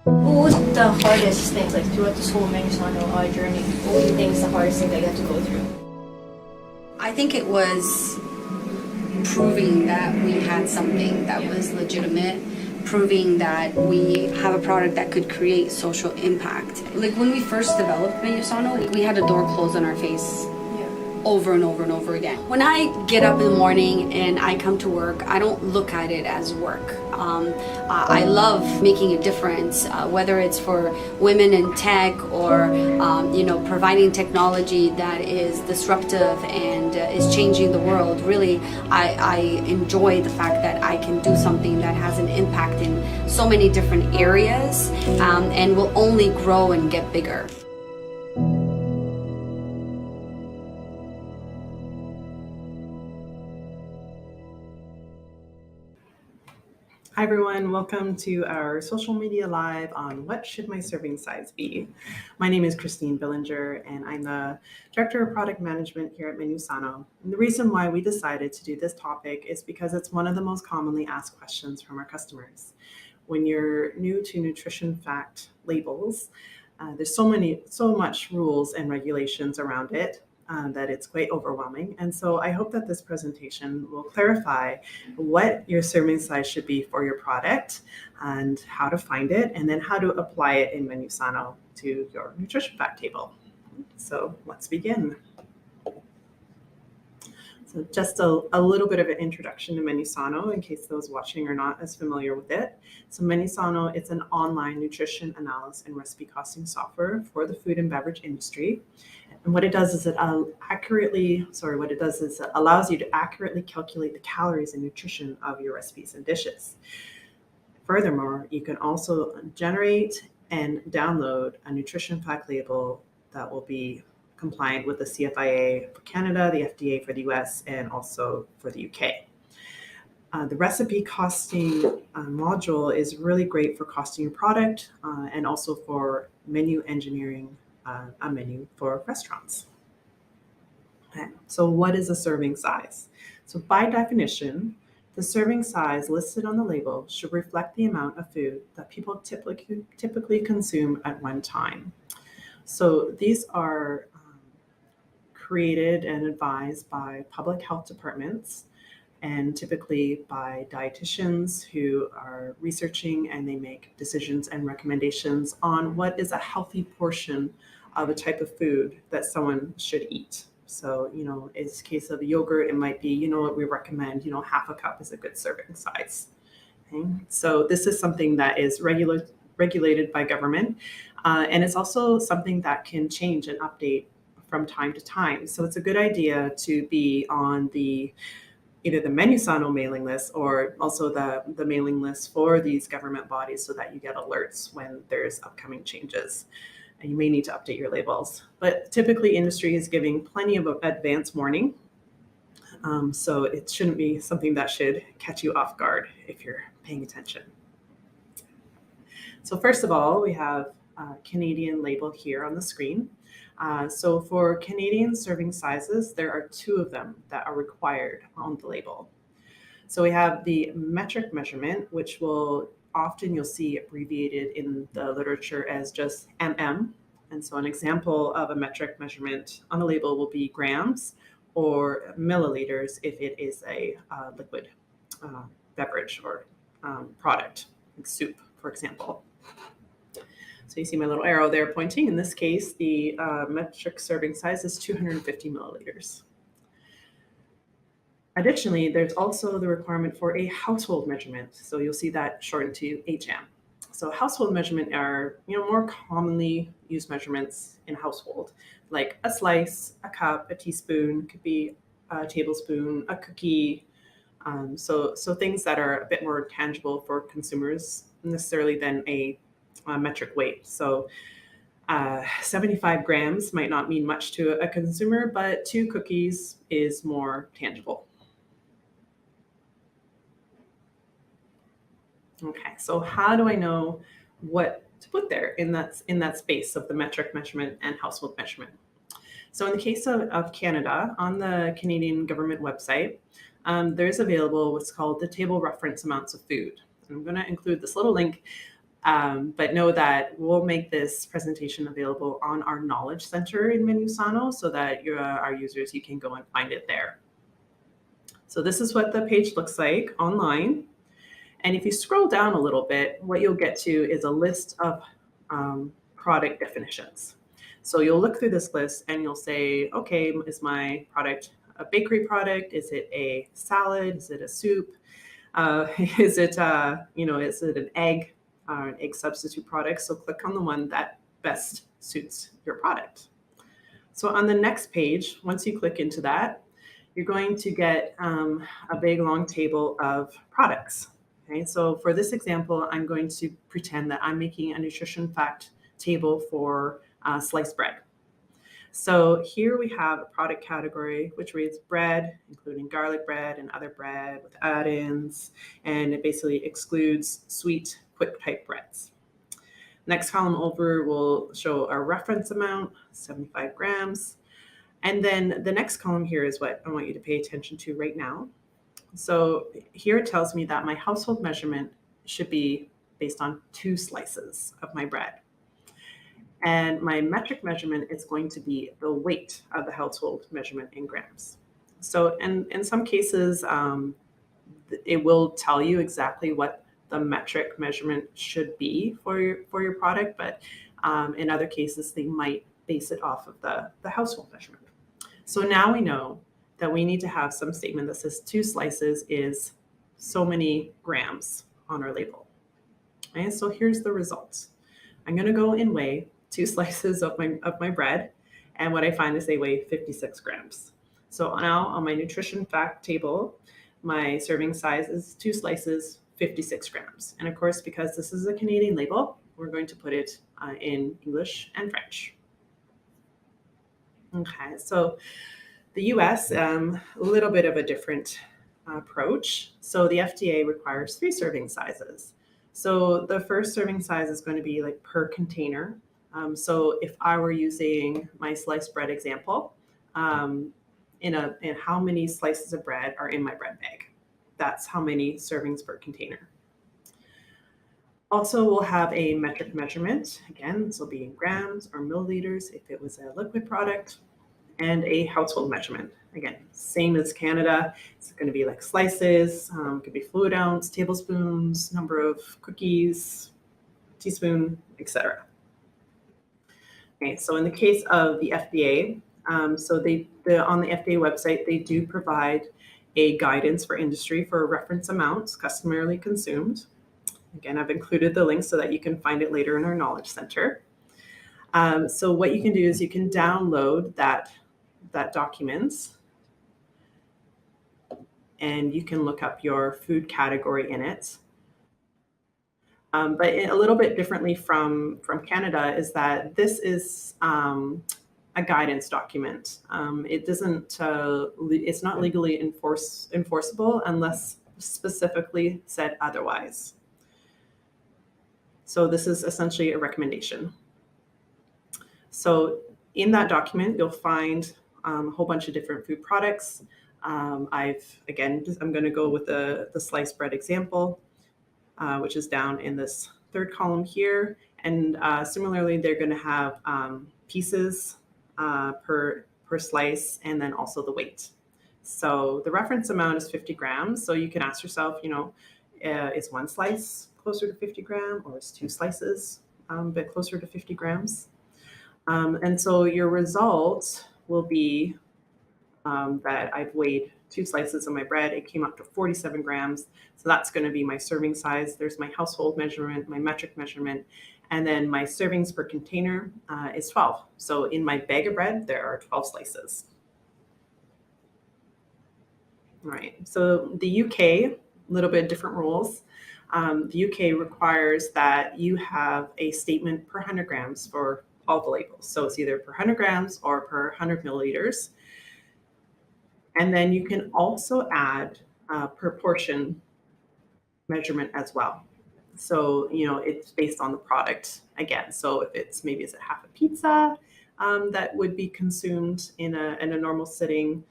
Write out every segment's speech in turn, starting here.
What was the hardest thing, like throughout this whole MenuSano journey? What do you think is the hardest thing that you had to go through? I think it was proving that we had something that was legitimate, proving that we have a product that could create social impact. Like when we first developed MenuSano, we had a door closed on our face over and over and over again. When I get up in the morning and I come to work, I don't look at it as work. I love making a difference, whether it's for women in tech or providing technology that is disruptive and is changing the world. Really, I enjoy the fact that I can do something that has an impact in so many different areas and will only grow and get bigger. Hi everyone, welcome to our social media live on what should my serving size be? My name is Christine Billinger and I'm the Director of Product Management here at MenuSano. And the reason why we decided to do this topic is because it's one of the most commonly asked questions from our customers. When you're new to nutrition fact labels, there's so much rules and regulations around it. That it's quite overwhelming. And so I hope that this presentation will clarify what your serving size should be for your product and how to find it, and then how to apply it in MenuSano to your nutrition fact table. So let's begin. So just a little bit of an introduction to MenuSano in case those watching are not as familiar with it. So MenuSano, it's an online nutrition analysis and recipe costing software for the food and beverage industry. And what it does is it allows you to accurately calculate the calories and nutrition of your recipes and dishes. Furthermore, you can also generate and download a nutrition fact label that will be compliant with the CFIA for Canada, the FDA for the US, and also for the UK. The recipe costing module is really great for costing your product and also for menu engineering a menu for restaurants. Okay. So what is a serving size? So by definition, the serving size listed on the label should reflect the amount of food that people typically consume at one time. So these are created and advised by public health departments and typically by dietitians who are researching, and they make decisions and recommendations on what is a healthy portion of a type of food that someone should eat. So, in the case of yogurt, it might be, what we recommend, half a cup is a good serving size. Okay? So this is something that is regulated by government, and it's also something that can change and update from time to time. So it's a good idea to be on either the MenuSano mailing list or also the mailing list for these government bodies so that you get alerts when there's upcoming changes. And you may need to update your labels. But typically industry is giving plenty of advance warning. So it shouldn't be something that should catch you off guard if you're paying attention. So first of all, we have a Canadian label here on the screen. So for Canadian serving sizes, there are two of them that are required on the label. So we have the metric measurement, which you'll see abbreviated in the literature as just mm. And so an example of a metric measurement on the label will be grams or milliliters if it is a liquid beverage or product, like soup, for example. So you see my little arrow there pointing. In this case, the metric serving size is 250 milliliters. Additionally, there's also the requirement for a household measurement. So you'll see that shortened to HM. So household measurement are, more commonly used measurements in a household, like a slice, a cup, a teaspoon, could be a tablespoon, a cookie. So things that are a bit more tangible for consumers necessarily than a metric weight. So 75 grams might not mean much to a consumer, but 2 cookies is more tangible. Okay, so how do I know what to put there in that space of the metric measurement and household measurement? So in the case of Canada, on the Canadian government website, there's available what's called the table reference amounts of food. And I'm going to include this little link But know that we'll make this presentation available on our Knowledge Center in MenuSano so that our users, you can go and find it there. So this is what the page looks like online. And if you scroll down a little bit, what you'll get to is a list of product definitions. So you'll look through this list and you'll say, okay, is my product a bakery product? Is it a salad? Is it a soup? Is it an egg or an egg substitute product? So click on the one that best suits your product. So on the next page, once you click into that, you're going to get a big long table of products. Okay, so for this example, I'm going to pretend that I'm making a nutrition fact table for sliced bread. So here we have a product category which reads bread, including garlic bread and other bread with add-ins, and it basically excludes sweet, quick type breads. Next column over will show a reference amount, 75 grams. And then the next column here is what I want you to pay attention to right now. So here it tells me that my household measurement should be based on 2 slices of my bread. And my metric measurement is going to be the weight of the household measurement in grams. So in some cases, it will tell you exactly what the metric measurement should be for your product, but in other cases, they might base it off of the household measurement. So now we know that we need to have some statement that says 2 slices is so many grams on our label. Okay, so here's the results. I'm going to go and weigh 2 slices of my bread, and what I find is they weigh 56 grams. So now on my nutrition fact table, my serving size is 2 slices, 56 grams. And of course, because this is a Canadian label, we're going to put it in English and French. Okay, so the US, a little bit of a different approach. So the FDA requires 3 serving sizes. So the first serving size is going to be like per container. So if I were using my sliced bread example, in how many slices of bread are in my bread bag? That's how many servings per container. Also, we'll have a metric measurement. Again, this will be in grams or milliliters if it was a liquid product, and a household measurement. Again, same as Canada. It's going to be like slices, could be fluid ounce, tablespoons, number of cookies, teaspoon, etc. Okay, so in the case of the FDA, so on the FDA website, they do provide a guidance for industry for reference amounts customarily consumed. Again, I've included the link so that you can find it later in our Knowledge Center. So what you can do is you can download that document, and you can look up your food category in it. But a little bit differently from Canada is that this is a guidance document. It's not legally enforceable unless specifically said otherwise. So this is essentially a recommendation. So in that document, you'll find a whole bunch of different food products. I'm going to go with the sliced bread example, which is down in this third column here. And similarly, they're going to have pieces per slice, and then also the weight. So the reference amount is 50 grams. So you can ask yourself, is 1 slice closer to 50 grams, or is 2 slices a bit closer to 50 grams? And so your result will be that I've weighed 2 slices of my bread. It came up to 47 grams. So that's going to be my serving size. There's my household measurement, my metric measurement, and then my servings per container is 12. So in my bag of bread, there are 12 slices. All right. So the UK, a little bit different rules. The UK requires that you have a statement per 100 grams for all the labels. So it's either per 100 grams or per 100 milliliters. And then you can also add per portion measurement as well. So, it's based on the product again. So if it's a half a pizza that would be consumed in a normal sitting,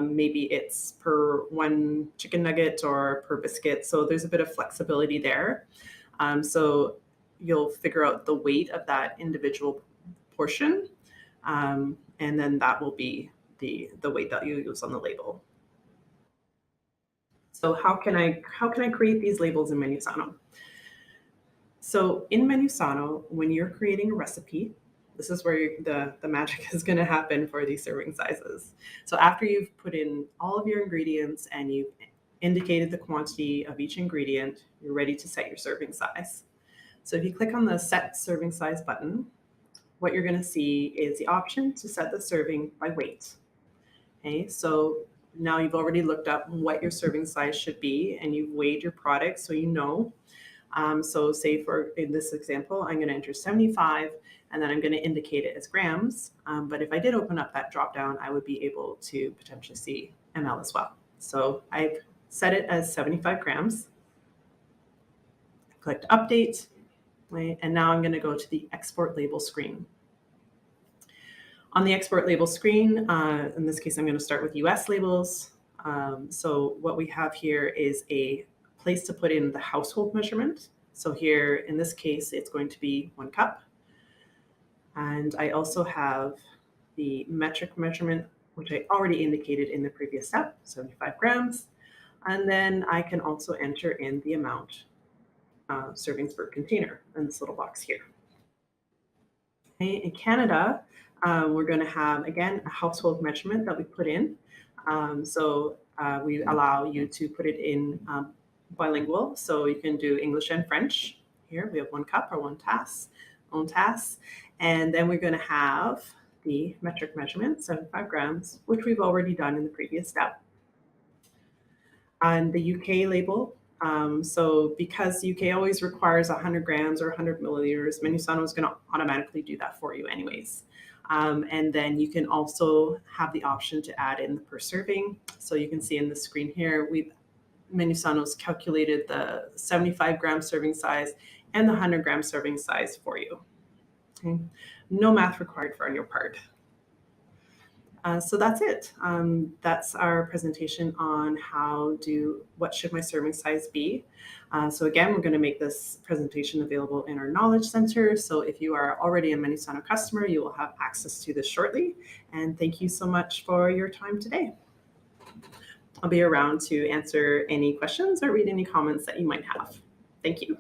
maybe it's per 1 chicken nugget or per biscuit. So there's a bit of flexibility there. So you'll figure out the weight of that individual portion, and then that will be the weight that you use on the label. So how can I create these labels in MenuSano? So in MenuSano, when you're creating a recipe, this is where the magic is going to happen for these serving sizes. So after you've put in all of your ingredients and you've indicated the quantity of each ingredient, you're ready to set your serving size. So if you click on the Set Serving Size button, what you're going to see is the option to set the serving by weight. Okay, so now you've already looked up what your serving size should be and you've weighed your product so you know. So say in this example, I'm going to enter 75 and then I'm going to indicate it as grams. But if I did open up that drop down, I would be able to potentially see ml as well. So I've set it as 75 grams. I clicked update, right? And now I'm going to go to the export label screen. On the export label screen, in this case, I'm going to start with US labels. So what we have here is a place to put in the household measurement. So here, in this case, it's going to be 1 cup. And I also have the metric measurement, which I already indicated in the previous step, 75 grams. And then I can also enter in the amount, servings per container in this little box here. Okay, in Canada, we're going to have, again, a household measurement that we put in. We allow you to put it in bilingual, so you can do English and French. Here we have 1 cup or 1 tasse, and then we're going to have the metric measurement, 75 grams, which we've already done in the previous step. On the UK label, so because UK always requires 100 grams or 100 milliliters, MenuSano is going to automatically do that for you anyways. And then you can also have the option to add in the per serving. So you can see in the screen here, MenuSano's calculated the 75 gram serving size and the 100 gram serving size for you. Okay. No math required on your part. So that's it. That's our presentation on what should my serving size be. So again, we're going to make this presentation available in our Knowledge Center. So if you are already a MenuSano customer, you will have access to this shortly. And thank you so much for your time today. I'll be around to answer any questions or read any comments that you might have. Thank you.